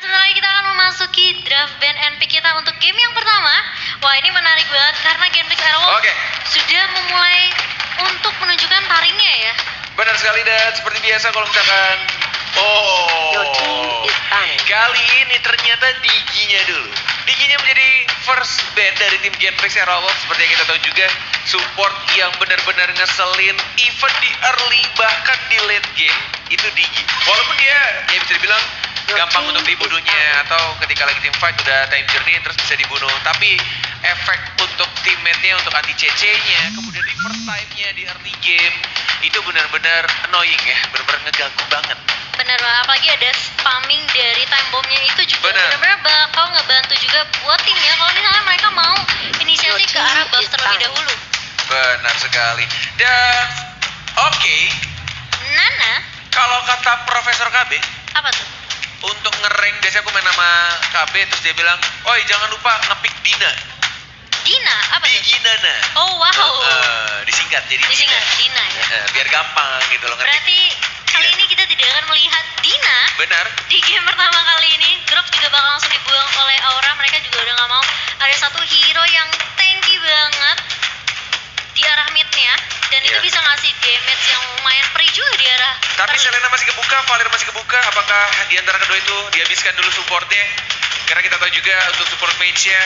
sebentar lagi kita akan memasuki draft band NP kita untuk game yang pertama. Wah, ini menarik banget karena Genflix Airwolf sudah memulai untuk menunjukkan taringnya ya. Benar sekali, dan seperti biasa kalau misalkan kali ini ternyata Diginya dulu. Diginya menjadi first band dari tim Genflix Airwolf. Seperti yang kita tahu juga, support yang benar-benar ngeselin even di early bahkan di late game itu Digi. Walaupun dia ya bisa dibilang gampang untuk dibunuhnya, atau ketika lagi tim fight udah time journey terus bisa dibunuh, tapi efek untuk teammate-nya, untuk anti CC-nya, kemudian di first time-nya di early game itu benar-benar annoying ya, benar-benar ngeganggu banget. Bener banget, apalagi ada spamming dari time bomb-nya itu juga benar-benar bakal ngebantu juga buat timnya kalau misalnya mereka mau inisiasi ke arah buff terlebih dahulu. Benar sekali. Dan Nana, kalau kata Profesor KB, apa tuh? untuk ngerank biasanya aku main sama KB terus dia bilang, "Oi, jangan lupa ngepick Dina." Dina, apa tuh? Digi Nana. Oh wow. Disingkat jadi Dina ya. Biar gampang gitu loh. Berarti kali ini kita tidak akan melihat Dina. Benar. Di game pertama kali ini, Grok juga bakal langsung dibuang oleh Aura. Mereka juga udah gak mau ada satu hero yang tanky banget di arah mid-nya, dan itu bisa ngasih damage yang lumayan perih juga di arah. Tapi Selena masih kebuka, Valir masih kebuka. Apakah di antara kedua itu dihabiskan dulu supportnya? Karena kita tahu juga untuk support mage-nya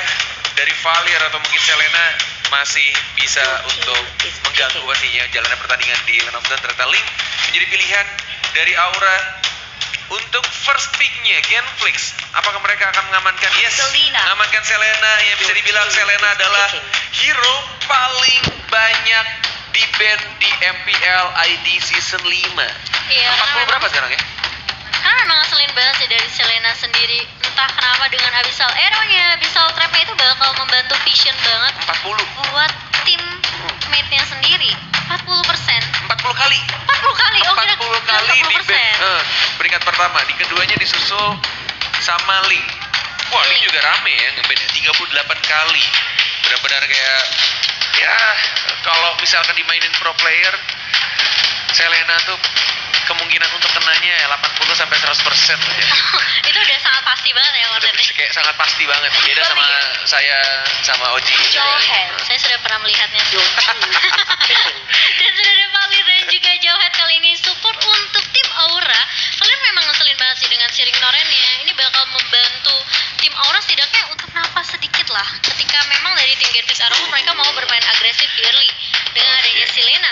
dari Valir atau mungkin Selena masih bisa untuk mengganggu pastinya jalannya pertandingan di Lane of Dawn. Ternyata Link menjadi pilihan dari Aura untuk first pick-nya Genflix. Apakah mereka akan mengamankan? Yes, mengamankan Selena, yang bisa dibilang Selena adalah hero paling banyak di band di MPL ID Season 5. Iya, 40 berapa sekarang ya? Karena memang ngeselin banget sih dari Selena sendiri. Entah kenapa dengan Abyssal Arrow-nya, Abyssal Trap-nya itu bakal membantu vision banget 40 buat tim mate-nya sendiri. 40%. 40 kali. 40 kali. Oh, 40 kali di band. Peringkat pertama, di keduanya disusul sama Link. Wah, Link juga rame ya ngeband 38 kali. Benar-benar kayak ya kalau misalkan dimainin pro player, Selena tuh kemungkinan untuk kenanya ya 80 sampai 100% lah ya. Itu udah sangat pasti banget ya Warnet. Kayak sangat pasti banget. Beda sama saya sama Oji. Jawhead. Saya sudah pernah melihatnya. Dan sudah ada Valir dan juga Jawhead kali ini support untuk tim Aura. Valir memang ngeselin banget sih dengan Siring Norennya. Ini bakal membantu tim Aura setidaknya untuk napas sedikit lah. Ketika memang dari tim Genflix Airwolf mereka mau bermain agresif di early dengan adanya Selena.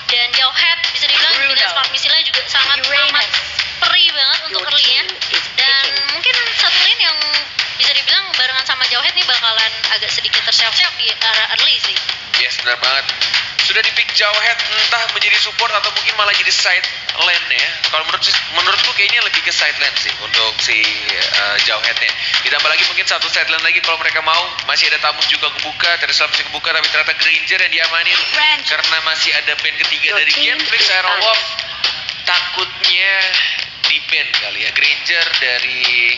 Dan Jawhead bisa dibilang dengan smart missile-nya juga sangat amat perih banget untuk early-nya. Dan mungkin satu lane yang bisa dibilang barengan sama Jawhead nih bakalan agak sedikit tersiap-siap di arah early sih. Yes, benar banget. Sudah di-pick Jawhead entah menjadi support atau mungkin malah jadi side lane ya. Kalau menurutku kayaknya lebih ke side lane sih untuk si Jawhead-nya. Ditambah lagi mungkin satu side lane lagi kalau mereka mau. Masih ada Tamus juga kebuka, Teresla masih kebuka, tapi ternyata Granger yang diamanin karena masih ada band ketiga dari Genflix Airwolf. Takutnya di band kali ya, Granger dari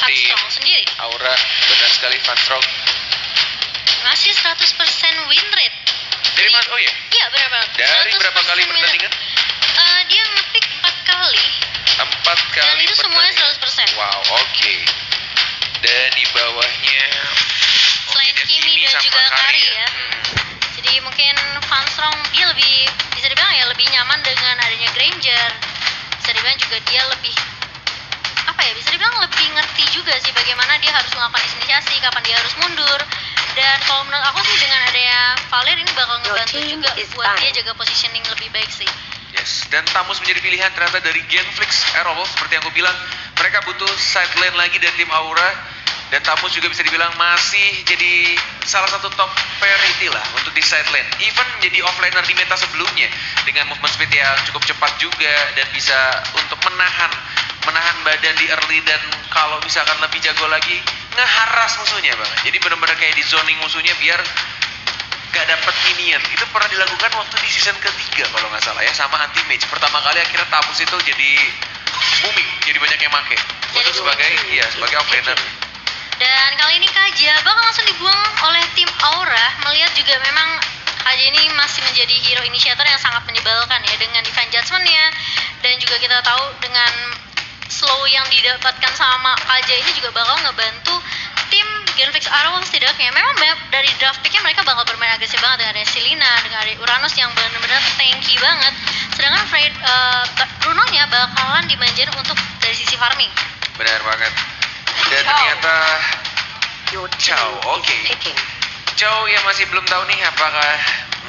tim sendiri. Aura. Benar sekali, Vanstrong masih 100% win rate. Dari Mas, oh iya? Iya, benar banget. Dari berapa kali pertandingan? Dia nge-pick 4 kali. 4 kali. Dan itu semuanya 100%. Wow, oke. Dan di bawahnya selain Kimi dan juga Kari ya. Jadi mungkin Vanstrong dia lebih bisa dibilang ya lebih nyaman dengan adanya Granger. Bisa dibilang juga dia lebih bisa dibilang lebih ngerti juga sih bagaimana dia harus melakukan inisiasi, kapan dia harus mundur. Dan kalau menurut aku sih dengan adanya Valir ini bakal ngebantu juga buat dia jaga positioning lebih baik sih. Yes, dan Tamus menjadi pilihan ternyata dari Genflix Airwolf. Seperti yang aku bilang, mereka butuh side lane lagi dari tim Aura. Dan Tamus juga bisa dibilang masih jadi salah satu top priority lah untuk di side lane. Even menjadi offlaner di meta sebelumnya dengan movement speed yang cukup cepat juga dan bisa untuk menahan badan di early, dan kalau misalkan lebih jago lagi ngeharas musuhnya bang. Jadi benar-benar kayak di zoning musuhnya biar gak dapet minion. Itu pernah dilakukan waktu di season ketiga kalau nggak salah ya, sama anti mage. Pertama kali akhirnya Tamus itu jadi booming, jadi banyak yang make untuk sebagai offlaner. Dan kali ini Kaja bakal langsung dibuang oleh tim Aura. Melihat juga memang Kaja ini masih menjadi hero initiator yang sangat menyebalkan ya dengan Divine Judgment-nya. Dan juga kita tahu dengan slow yang didapatkan sama Kaja ini juga bakal ngebantu tim Genflix Arrow setidaknya. Memang dari draft picknya mereka bakal bermain agresif banget dengan ada Selina, dengan ada Uranus yang benar-benar tanky banget. Sedangkan Bruno-nya bakalan dimanjain untuk dari sisi farming. Benar banget. Dan ternyata Chow, oke. Chow yang masih belum tahu nih apakah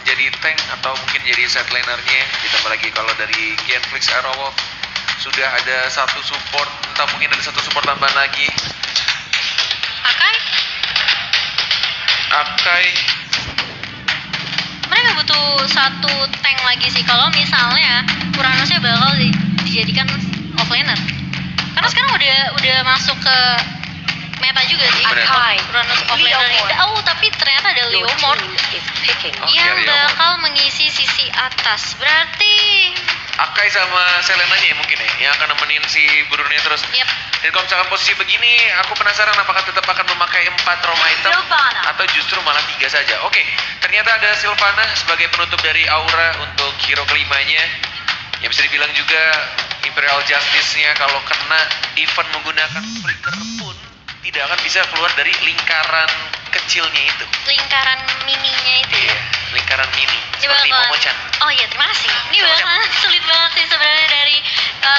menjadi tank atau mungkin jadi set lanernya. Ditambah lagi kalau dari Genflix Aerowolf sudah ada satu support, entah mungkin ada satu support tambahan lagi. Akai. Mereka butuh satu tank lagi sih kalau misalnya Uranusnya bakal dijadikan offlaner. Karena sekarang udah masuk ke meta juga sih. Uranus offlaner ini. Tapi ternyata ada Leomord yang bakal mengisi sisi atas. Berarti Akai sama Selenanya ya mungkin ya, yang akan nemenin si Bruno-nya terus. Yep. Dan kalau misalkan posisi begini, aku penasaran apakah tetap akan memakai 4 Roma item atau justru malah 3 saja. Oke, ternyata ada Sylvana sebagai penutup dari aura untuk hero kelimanya. Yang bisa dibilang juga Imperial Justice-nya kalau kena event menggunakan flicker pun tidak akan bisa keluar dari lingkaran kecilnya itu. Lingkaran mininya itu. Iya, lingkaran mini. Seperti Momo-chan. Oh iya, terima kasih. Ini bakalan sulit banget sih sebenarnya dari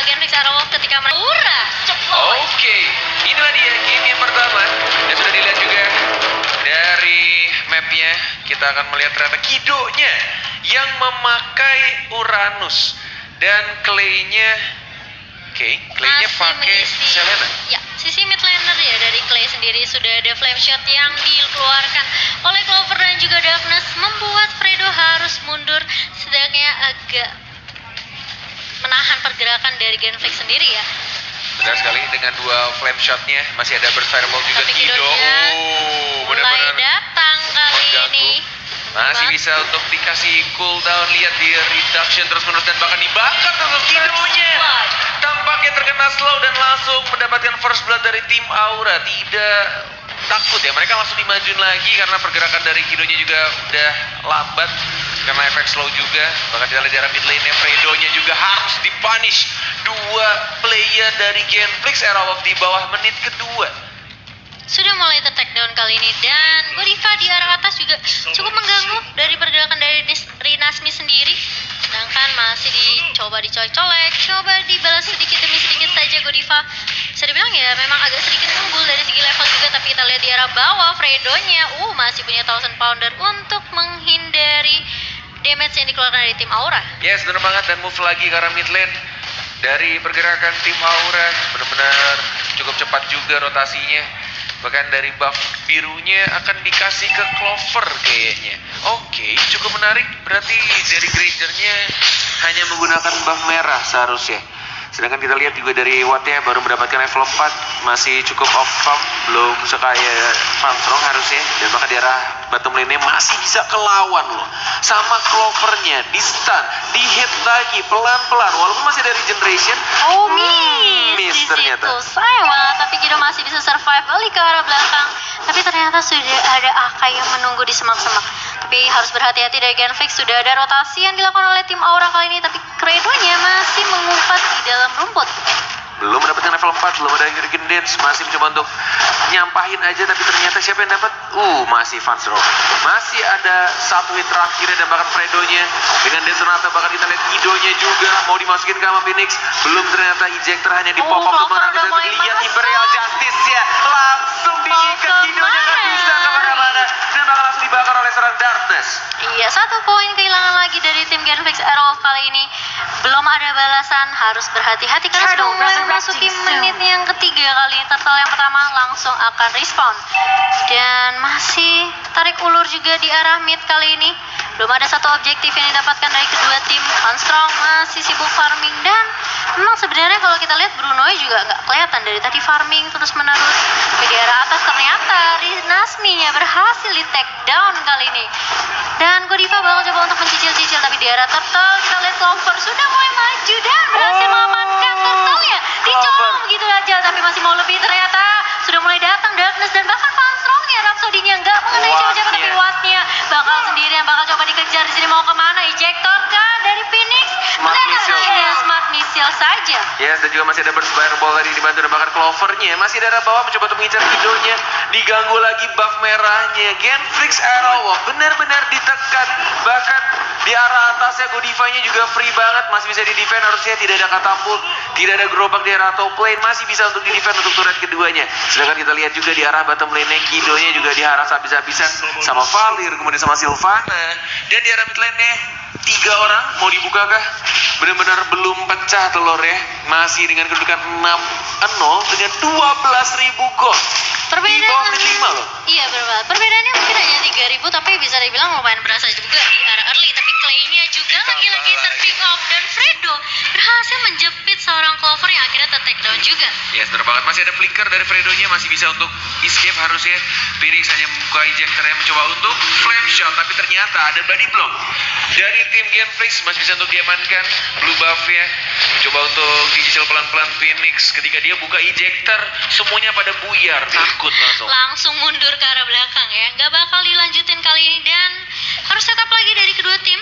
Genflix Arrow ketika mereka Oke, inilah dia game yang pertama. Dan sudah dilihat juga dari mapnya, kita akan melihat ternyata Kido-nya yang memakai Uranus. Dan Clay-nya Clay-nya pakai Selena. Ya, sisi mid laner ya dari Clay sendiri sudah ada flame shot yang dikeluarkan oleh Clover dan juga Darkness membuat Fredo harus mundur, setidaknya agak menahan pergerakan dari Genflix sendiri ya. Benar sekali, dengan 2 flame shotnya masih ada burst fireball juga. Tapi Kido mulai datang kali ini. Masih bisa untuk dikasih cooldown, lihat di reduction terus menerus dan bahkan dibakar terus Kido-nya. Tampaknya terkena slow dan langsung mendapatkan first blood dari tim Aura. Tidak takut ya, mereka langsung dimajuin lagi karena pergerakan dari Kido-nya juga udah lambat karena efek slow juga. Bahkan kita lihat di arah mid lane-nya Fredo-nya juga harus dipunish. 2 player dari Genflix Aerowolf di bawah menit kedua sudah mulai ter-takedown kali ini, dan Godiva di arah atas juga cukup mengganggu dari pergerakan dari Rinasmi sendiri. Sedangkan masih dicoba dicolek, coba dibalas sedikit demi sedikit saja Godiva. Bisa dibilang ya memang agak sedikit unggul dari segi level juga, tapi kita lihat di arah bawah Fredo-nya masih punya 1000 pounder untuk menghindari damage yang dikeluarkan dari tim Aura. Yes, benar banget, dan move lagi ke arah mid lane. Dari pergerakan tim Aura benar-benar cukup cepat juga rotasinya. Bahkan dari buff birunya akan dikasih ke Clover kayaknya. Oke, cukup menarik. Berarti dari Granger-nya hanya menggunakan buff merah seharusnya. Sedangkan kita lihat juga dari Watt-nya baru mendapatkan level 4, masih cukup off-farm, belum sekaya Farmstrong harusnya. Dan bahkan di arah bottom lane-nya masih bisa kelawan loh. Sama Clover-nya, di stun, di hit lagi pelan-pelan. Walaupun masih dari generation, miss ternyata. Sayang banget, tapi Kido masih bisa survive balik ke arah belakang. Tapi ternyata sudah ada Akai yang menunggu di semak-semak. Tapi harus berhati-hati dari Genflix, sudah ada rotasi yang dilakukan oleh tim Aura kali ini, tapi Credo-nya masih mengumpat di dalam rumput. Belum mendapatkan level 4, belum ada Hurricane Dance, masih mencoba untuk nyampahin aja, tapi ternyata siapa yang dapat? Masih Fansro. Masih ada satu hit terakhir dan bahkan Fredo-nya dengan Desonata, bahkan kita lihat Kido-nya juga mau dimasukin ke sama Phoenix. Belum, ternyata ejector hanya di pop up untuk menangkap. Lihat Imperial Justice ya, langsung diikat Kido-nya, nggak bisa kemana-mana dan bakal langsung dibakar oleh seorang Darkness. Iya, 1 poin kehilangan lagi dari tim Genflix Aerowolf kali ini. Belum ada balasan, harus berhati-hati karena sudah mulai memasuki menit yang ketiga kali ini. Turtle yang pertama langsung akan respawn, dan masih tarik ulur juga di arah mid kali ini. Belum ada satu objektif yang didapatkan dari kedua tim. Armstrong masih sibuk farming, dan memang sebenarnya kalau kita lihat Bruno juga nggak kelihatan dari tadi farming terus menerus. Tapi di arah atas ternyata Rinasmi-nya berhasil di take down kali ini. Dan Godiva bakal coba untuk mencicil-cicil, tapi di arah Turtle kita lihat Clover sudah mulai maju dan berhasil mengamankan Turtle-nya. Dicolong begitu aja, tapi masih mau lebih. Ternyata sudah mulai datang Darkness dan bahkan Farmstrong-nya, Rhapsody-nya nggak mengenai siapa-siapa, tapi Watt-nya bakal sendirian, bakal coba dikejar di sini. Mau kemana? Ejector kah dari Phoenix? Smart Missile. Smart Missile saja. Yes, dan juga masih ada burst fireball tadi dibantu dan bahkan Clovernya masih ada arah bawah mencoba untuk mengincar hidungnya, diganggu lagi buff merahnya. Genflix Arrowwalk benar-benar ditekan, bahkan di arah atasnya Godiva-nya juga free banget, masih bisa di defend, harusnya tidak ada katapult, tidak ada gerobak di arah top lane, masih bisa untuk di defend untuk turret keduanya. Sedangkan kita lihat juga di arah bottom lane-nya Kido-nya juga diharas habis-habisan sama Valir, kemudian sama Sylvana, dan di arah mid lane-nya 3 orang mau dibukakah? Benar-benar belum pecah telurnya, masih dengan kedudukan 6-0 dengan 12.000 gold. Di bawah menit 5 loh. Iya berapa? Perbedaannya mungkin hanya 3.000, tapi bisa dibilang lumayan berasa juga di arah early. Tapi Clay-nya juga lagi-lagi terpick off, dan Fredo berhasil menjepit seorang Clover yang akhirnya ter-take down juga. Yes, benar banget. Masih ada flicker dari Fredo-nya, masih bisa untuk escape harusnya. Phoenix hanya membuka ejector yang mencoba untuk flame shot, tapi ternyata ada body block dari tim Genflix, masih bisa untuk diamankan. Blue buff-nya coba untuk dicicil pelan-pelan Phoenix. Ketika dia buka ejector, semuanya pada buyar, takut langsung mundur ke arah belakang ya. Gak bakal dilanjutin kali ini, dan harus tetap lagi dari kedua tim.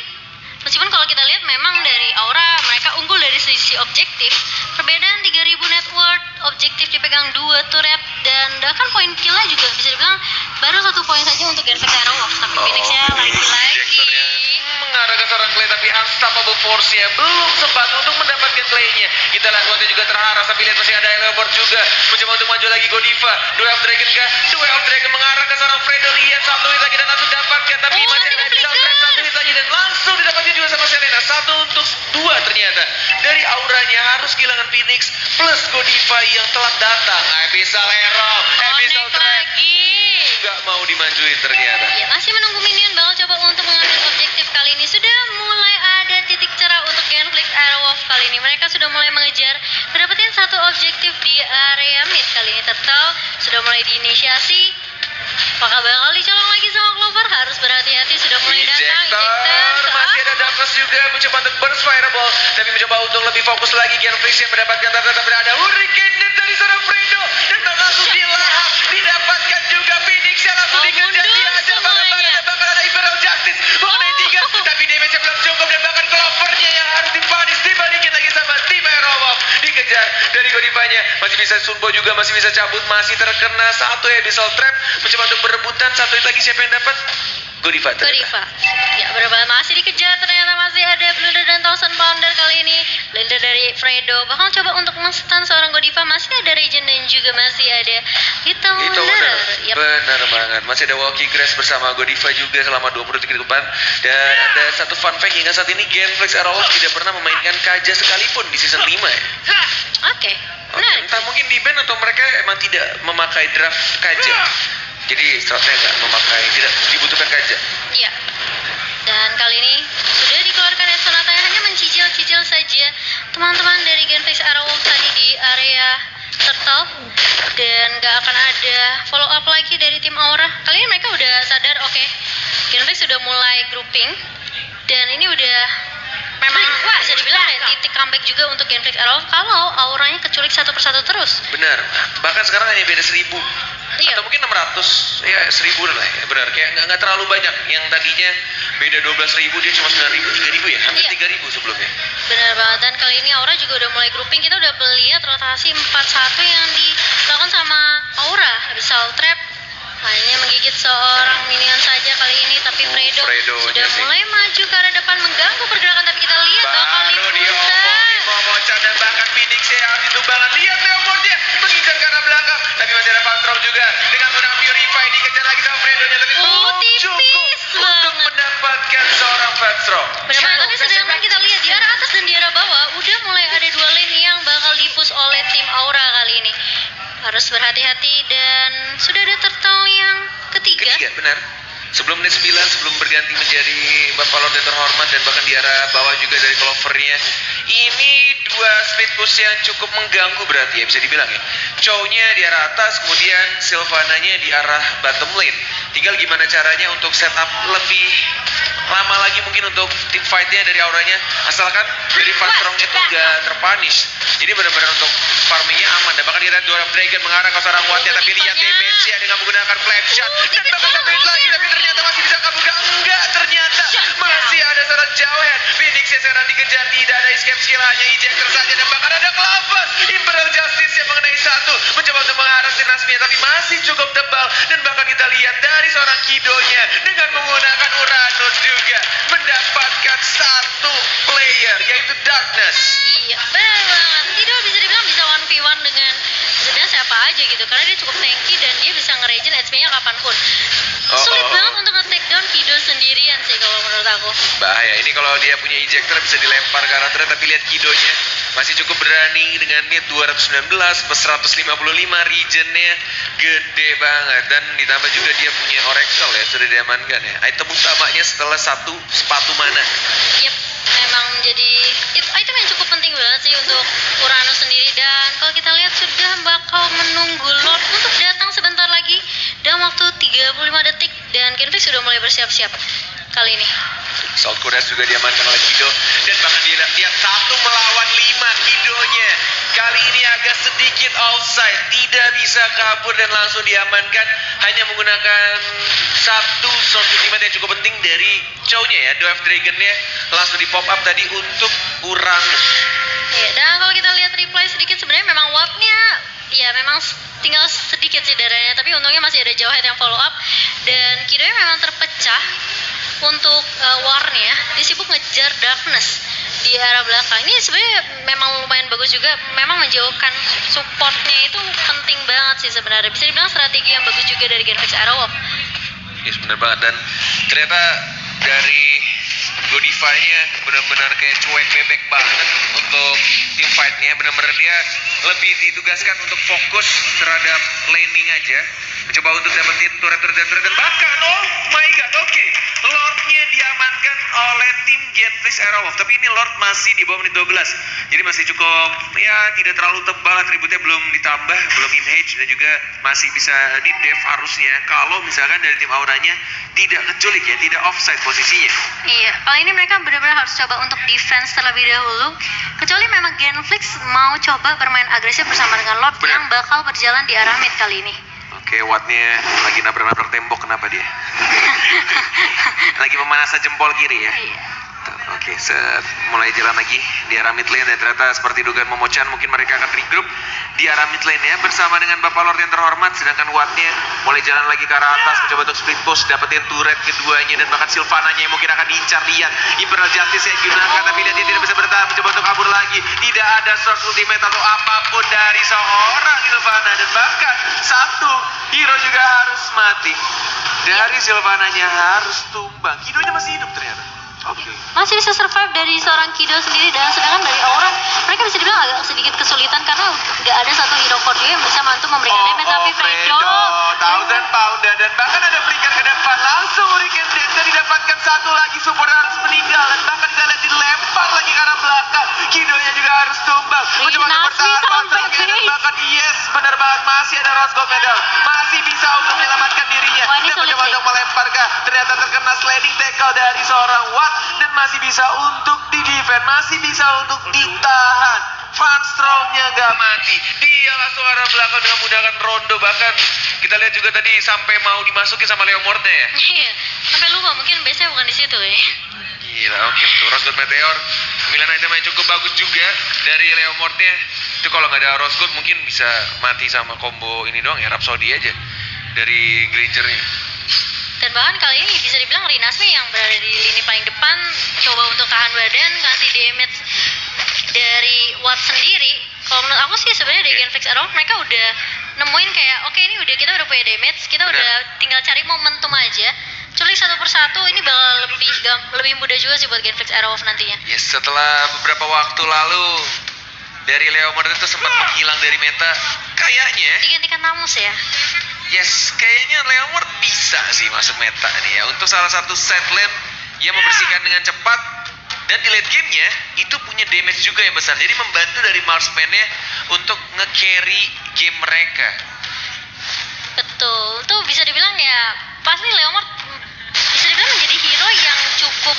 Meskipun kalau kita lihat memang dari aura mereka unggul dari sisi objektif. Perbedaan 3.000 net worth, objektif dipegang 2 turret, dan bahkan poin killnya juga bisa dibilang baru 1 poin saja untuk Genflix Arrowwalk. Tapi Phoenix-nya lagi-lagi mengarah ke seorang Clay, tapi unstoppable force-nya belum sempat untuk mendapatkan Clay-nya. Kita lihat waktu juga terharas, tapi lihat masih ada Elevort juga mencoba untuk maju lagi. Godiva, Duel of Dragon kah? Duel of Dragon mengarah ke seorang Fredo, lihat 1 hit lagi dan langsung dapatkan, tapi masih ada Soundtrack 1 hit lagi dan langsung didapatkan juga sama Selena. 1 untuk 2 ternyata. Dari auranya harus kehilangan Phoenix plus Godiva yang telat datang. Abyssal Arrow, Abyssal Trap nggak mau dimajuin ternyata. Ya, masih menunggu minion bakal coba untuk mengambil objektif kali ini. Sudah mulai ada titik cerah untuk Genflix Arrowwalk kali ini. Mereka sudah mulai mengejar mendapatkan 1 objektif di area mid kali ini. Turtle sudah mulai diinisiasi. Apakah bakal dicolong lagi sama Clover? Harus berhati-hati, sudah mulai datang ejector. Masih ada Darkness juga mencoba untuk burst fireball, tapi mencoba untuk lebih fokus lagi. Genflix yang mendapatkan tapi ada Hurricane dari seorang Fredo, dan langsung dilahap, didapatkan juga Phoenix yang langsung dikejar, dihajar banget, dan bahkan ada Imperial Justice mengenai 3, tapi damage-nya belum cukup, dan bahkan Clover-nya yang harus dipanis, dibalikin lagi sama tim Arrowwalk, dikejar dari Godivanya, masih bisa Sunbo juga, masih bisa cabut, masih terkena 1 Abyssal Trap, mencoba untuk berebutan 1 hit lagi. Siapa yang dapat? Godiva. Ya berapa masih dikejar, ternyata masih ada blunder dan Thousand Pounder kali ini. Blunder dari Fredo bakal coba untuk men-stun seorang Godiva. Masih ada Regen dan juga masih ada Little Wonder. Yep. Benar banget. Masih ada Walking Grass bersama Godiva juga selama 20 detik ke depan. Dan ada satu fun fact, hingga saat ini Genflix Arrowwalk tidak pernah memainkan Kaja sekalipun di season 5 ya. Oke. Nah, entah mungkin di band atau mereka emang tidak memakai draft Kaja. Jadi stratnya nggak memakai, tidak dibutuhkan Kaja. Iya. Dan kali ini sudah dikeluarkan Sonata yang hanya mencicil-cicil saja teman-teman dari Genflix Arrowwalk tadi di area Turtle, dan nggak akan ada follow up lagi dari tim Aura. Kali ini mereka udah sadar, oke, Genflix sudah mulai grouping, dan ini udah memang bisa dibilang ya titik comeback juga untuk Genflix Arrowwalk kalau auranya keculik 1 persatu terus. Benar, bahkan sekarang hanya beda 1.000. Iya. Atau mungkin 600, ya 1.000 lah ya, benar, kayak nggak terlalu banyak. Yang tadinya beda 12.000, dia cuma 9.000, 3.000 ya, hampir 3.000 sebelumnya. Benar banget, dan kali ini Aura juga udah mulai grouping. Kita udah lihat rotasi 4-1 yang dilakukan sama Aura. Abyssal Trap hanya menggigit seorang minion saja kali ini, tapi Fredo sudah mulai maju ke arah depan mengganggu pergerakan, tapi kita lihat bakal diputar. Momochan dan bahkan Phoenix yang harus ditumbangan. Lihat Leopoldnya mengincar ke arah belakang, tapi masih ada Fastrom juga dengan menang Purify, dikejar lagi sama Fredo-nya, tapi belum cukup untuk mendapatkan seorang Fastrom. Benar, tapi sedangkan kita lihat di arah atas dan di arah bawah udah mulai ada 2 lane yang bakal dipus oleh tim Aura kali ini. Harus berhati-hati, dan sudah ada Turtle yang ketiga, benar. Sebelum menit 9, sebelum berganti menjadi Bapak Lord yang terhormat, dan bahkan di arah bawah juga dari Clover-nya. Ini 2 speed push yang cukup mengganggu berarti ya, bisa dibilang ya. Chow-nya di arah atas, kemudian Sylvana-nya di arah bottom lane. Tinggal gimana caranya untuk setup lebih lama lagi mungkin untuk team fight-nya dari auranya, asalkan dari Van Strong-nya itu gak terpunish. Jadi benar-benar untuk farming-nya aman. Dan bahkan kita lihat Dwarf Dragon mengarah ke seorang Watt-nya, tapi lihat damage-nya dengan menggunakan flame shot. Dan bahkan satu hit lagi, tapi ternyata masih bisa kabur. Enggak, ternyata masih ada seorang Jawhead. Phoenix yang sekarang dikejar, tidak ada escape skill, hanya ejector saja. Dan bahkan ada Clover, Imperial Justice yang mengenai satu, mencoba untuk mengharas Nasmia, tapi masih cukup tebal. Dan bahkan kita lihat dari seorang Kidonya dengan menggunakan Uranus juga mendapatkan satu player, yaitu Darkness. Iya, benar banget. Kido bisa dibilang bisa 1v1 dengan sebenarnya siapa aja gitu, karena dia cukup tanky dan dia bisa nge-regen HP-nya kapanpun. Sulit banget untuk nge-take down Kido sendirian sih kalau menurut aku. Bahaya, ini kalau dia punya ejector bisa dilempar ke arah tapi lihat Kidonya masih cukup berani dengan net 219 plus 155, regionnya gede banget. Dan ditambah juga dia punya Oracle ya, sudah diamankan ya. Item utamanya setelah satu sepatu mana. Yep, memang menjadi item yang cukup penting banget sih untuk Uranus sendiri. Dan kalau kita lihat sudah bakal menunggu Lord untuk datang sebentar lagi dalam waktu 35 detik. Dan Genflix sudah mulai bersiap-siap kali ini. Salt Kudas juga diamankan oleh Kido. Dan bahkan dia lihat 1 melawan 5 Kidonya. Kali ini agak sedikit offside, tidak bisa kabur dan langsung diamankan. Hanya menggunakan satu short ultimate yang cukup penting dari Chow-nya ya. Dwarf Dragon-nya langsung di pop up tadi untuk Uranus. Ya, dan kalau kita lihat replay sedikit, sebenarnya memang Watt-nya ya memang tinggal sedikit sih darahnya, tapi untungnya masih ada Jawhead yang follow up. Dan Kidonya memang terpecah untuk war-nya, dia sibuk ngejar Darkness di arah belakang. Ini sebenarnya memang lumayan bagus juga, memang menjauhkan supportnya itu penting banget sih sebenarnya. Bisa dibilang strategi yang bagus juga dari Genflix Aerowolf. Yes, benar banget. Dan ternyata dari Godify-nya benar-benar kayak cuek bebek banget untuk team fight-nya. Benar-benar dia lebih ditugaskan untuk fokus terhadap laning aja, mencoba untuk dapetin turret dan bahkan oh my god, oke, Lord-nya diamankan oleh tim Genflix Aerowolf, tapi ini Lord masih di bawah menit 12, jadi masih cukup ya tidak terlalu tebal, atributnya belum ditambah, belum in-hage, dan juga masih bisa di def harusnya kalau misalkan dari tim auranya tidak keculik ya, tidak offside posisinya. Iya, kali ini mereka benar-benar harus coba untuk defense terlebih dahulu, kecuali memang Genflix mau coba bermain agresif bersama dengan Lord yang bakal berjalan di arah mid kali ini. Oke, Watt-nya lagi nabrak-nabrak tembok, kenapa dia? Lagi memanasa jempol kiri ya? Iya. Oke, mulai jalan lagi di arah mid lane, dan ternyata seperti dugaan Momochan mungkin mereka akan regroup di arah mid lane ya bersama dengan Bapak Lord yang terhormat. Sedangkan Watt-nya mulai jalan lagi ke arah atas, mencoba untuk split push, dapetin turret keduanya, dan bahkan Sylvana-nya yang mungkin akan diincar. Lihat Imperial Justice yang digunakan, tapi dia tidak bisa bertahan, mencoba untuk kabur lagi. Tidak ada source ultimate atau apapun dari seorang Sylvana, dan bahkan satu hero juga harus mati. Dari Sylvana-nya harus tumbang. Kidonya masih hidup ternyata. Oke. Masih bisa survive dari seorang Kido sendiri, dan sedangkan dari Aura mereka bisa dibilang agak sedikit kesulitan karena nggak ada satu hero core juga yang bisa bantu memberikan damage. Tapi Fredo 1000 pound, dan bahkan ada flicker ke depan, langsung Hurricane Death, dan didapatkan satu lagi, support harus meninggal, dan bahkan kita lihat dilempar lagi ke arah belakang. Kidonya juga harus tumbang, mencoba untuk bertahan, dan bahkan yes, benar banget, masih ada Rose Gold Medal, masih bisa untuk menyelamatkan dirinya. Wah, ini dan sulit mencoba sih. untuk melempar kah, ternyata terkena sliding tackle dari seorang Watt, dan masih bisa untuk di-defend, masih bisa untuk ditahan. Van Strong-nya gak mati, dia langsung arah belakang dengan menggunakan rondo. Bahkan kita lihat juga tadi sampai mau dimasukin sama Leomord-nya ya. Iya, sampai lupa mungkin base-nya bukan di situ ya. Gila, oke tuh Rose Gold Meteor, pemilihan item yang cukup bagus juga dari Leomord-nya. Itu kalau nggak ada Rose Gold mungkin bisa mati sama combo ini doang ya, Rhapsody aja dari Granger-nya. Dan bahkan kali ini bisa dibilang Rinasmi yang berada di lini paling depan coba untuk tahan badan, kasih damage dari Watt sendiri. Kalau menurut aku sih sebenarnya dari Genflix Aerowolf mereka udah nemuin kayak oke, ini udah, kita udah punya damage, kita udah tinggal cari momentum aja. Culik satu persatu ini bakal lebih mudah juga sih buat Genflix Aerowolf nantinya. Yes, setelah beberapa waktu lalu dari Leomord itu sempat menghilang dari meta, kayaknya Digantikan Namus ya. yes, kayaknya Leomord bisa sih masuk meta nih ya, untuk salah satu side lane yang membersihkan dengan cepat, dan di late game-nya itu punya damage juga yang besar, jadi membantu dari marksman-nya untuk nge-carry game mereka. Betul, tuh bisa dibilang ya pasti Leomord bisa dibilang menjadi hero yang cukup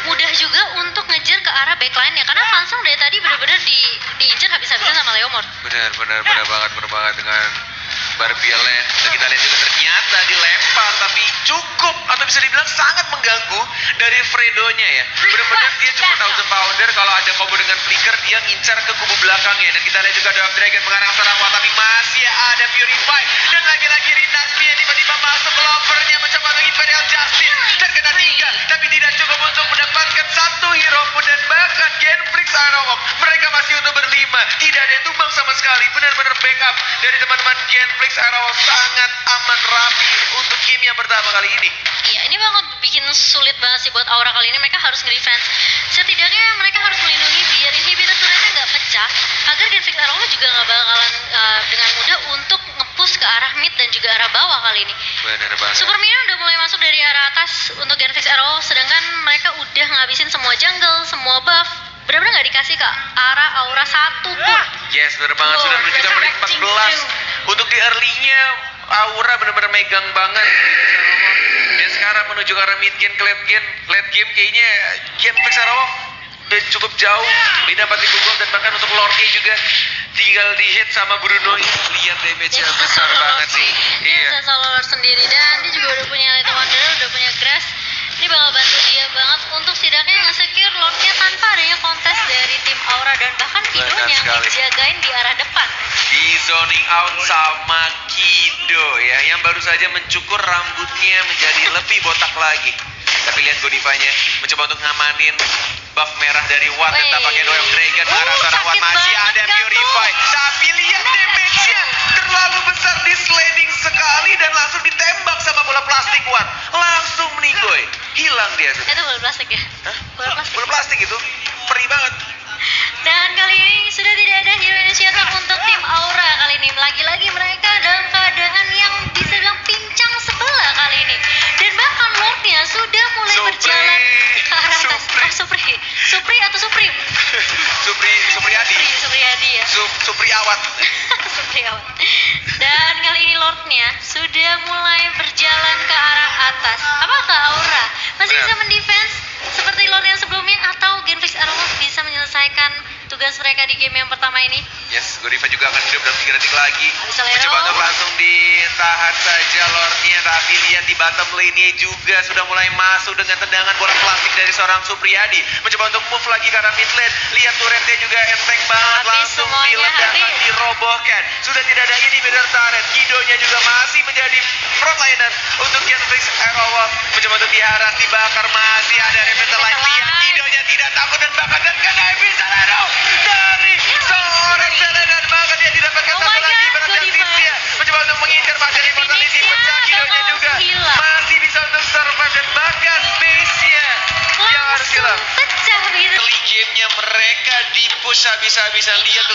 mudah juga untuk ngejar ke arah backline-nya karena Fansong dari tadi benar-benar diincar habis-habisan sama Leomord. Benar banget dengan Barbielen. Dan kita lihat juga ternyata dilempar tapi cukup atau bisa dibilang sangat mengganggu dari Fredo-nya ya. Benar-benar dia cuma 1000 pounder, kalau ada combo dengan flicker dia ngincar ke kubu belakangnya. Dan kita lihat juga Dark Dragon mengarang serang wall tapi masih ada Purify. Dan lagi-lagi Rinasty yang tiba-tiba masuk ke lovernya mencoba untuk Imperial Justice. Dan kena 3 tapi tidak cukup untuk mendapatkan satu hero pun. Dan bahkan Genflix Aerowalk mereka masih untuk berlima. Tidak ada yang tumbang sama sekali. Benar-benar backup dari teman-teman Genflix Aerowalk sangat aman rapi untuk game yang pertama kali ini. Iya, ini bakal bikin sulit banget sih buat Aura kali ini. Mereka harus nge-defense. Setidaknya mereka harus melindungi biar inhibitor turretnya nggak pecah, agar Genflix Aerowalk juga nggak bakalan dengan mudah untuk nge-push ke arah mid dan juga arah bawah kali ini. Benar banget. Super Minion udah mulai masuk dari arah atas untuk Genflix Aerowalk, sedangkan mereka udah ngabisin semua jungle, semua buff. Benar-benar nggak dikasih ke arah Aura satu pun. Yes, benar banget. Sudah menunjukkan menit 14. Untuk di early-nya Aura benar-benar megang banget. Dan sekarang menuju ke arah mid game ke late game kayaknya Genflix Aerowalk udah cukup jauh. Beda 4000 gold dan bahkan untuk Lord-nya juga tinggal di hit sama Bruno. Lihat damage-nya besar banget sih. Dia Iya. bisa solo lord sendiri dan dia juga udah punya Little Wonder, udah punya Grass. Ini bakal bantu dia banget untuk setidaknya nge-secure Lord-nya tanpa adanya kontes dari tim Aura dan bahkan Kido-nya sekali. ngejagain di arah depan. Di zoning out sama Kido ya, yang baru saja mencukur rambutnya menjadi lebih botak lagi. Tapi lihat Godivanya mencoba untuk ngamanin buff merah dari Watt dan tampaknya Dark Dragon marah seorang Watt, sakit masih banget ada kan Purify. Tapi lihat damage-nya terlalu besar, di sliding sekali dan langsung ditembak sama bola plastik Watt. Langsung meninggoy, hilang dia sudah. Itu bola plastik ya? Hah? Bola plastik. Bola plastik itu perih banget. Dan kali ini sudah tidak ada hero initiator untuk tim Aura kali ini. Lagi-lagi mereka dalam keadaan yang bisa bilang pincang sebelah kali ini. Dan bahkan Lord-nya sudah mulai berjalan ke arah atas. Supri atau Supreme? Supriyadi. Supriyadi ya. Supriyawat. Supriyawat. Dan kali ini Lord-nya sudah mulai berjalan ke arah atas. Apakah Aura masih bisa mendefense seperti Lord yang sebelumnya atau Genflix Aerowalk bisa menyelesaikan tugas mereka di game yang pertama ini? Yes, Godiva juga akan hidup dalam 3 detik lagi. Bisa Lero. Mencoba untuk langsung ditahan saja Lordnya, tapi lihat di bottom lane-nya juga sudah mulai masuk dengan tendangan bola plastik dari seorang Supriyadi. Mencoba untuk move lagi ke arah mid lane. Lihat turretnya juga enteng banget, Habis langsung semuanya, diledakkan, habis. dirobohkan. Sudah tidak ada inhibitor turret. Kido-nya juga masih menjadi frontliner untuk Genflix Aerowalk. Mencoba untuk diharas, dibakar, masih ada Revitalize. Lihat Kido-nya tidak takut dan bahkan dan kena Episalero dari seorang Selena dan bahkan dia didapatkan Oh satu my lagi God, berhasil Godiva. Sia. Mencoba untuk mengincar pasir immortality, Finishnya pecah Kido-nya bakal juga hilang. masih bisa untuk survive dan bahkan base-nya yang harus Langsung hilang. pecah begitu. Early game-nya mereka di push habis-habisan. Lihat